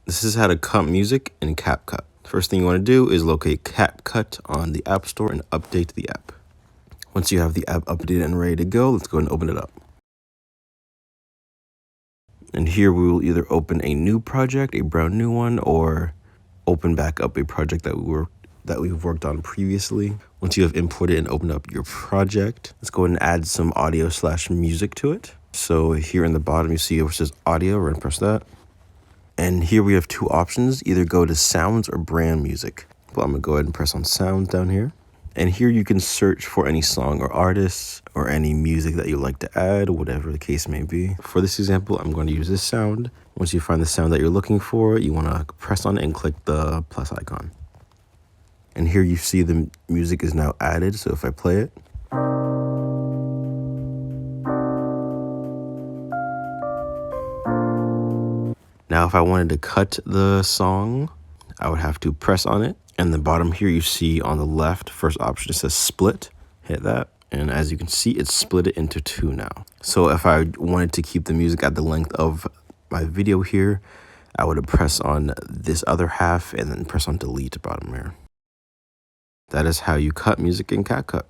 This is how to cut music in Capcut. First thing you want to do is locate Capcut on the App Store and update the app. Once you have the app updated and ready to go, let's go ahead and open it up. And here we will either open a new project, a brand new one, or open back up a project that we've worked on previously. Once you have imported and opened up your project, let's go ahead and add some audio/music to it. So here in the bottom, you see where it says audio. We're gonna press that. And here we have two options, either go to sounds or brand music. Well, I'm gonna go ahead and press on sounds down here. And here you can search for any song or artists or any music that you like to add, whatever the case may be. For this example, I'm going to use this sound. Once you find the sound that you're looking for, you want to press on it and click the plus icon. And here you see the music is now added. So if I play it, now if I wanted to cut the song, I would have to press on it. And the bottom here you see on the left, first option, it says split. Hit that. And as you can see, it's split it into two now. So if I wanted to keep the music at the length of my video here, I would press on this other half and then press on delete bottom here. That is how you cut music in Capcut.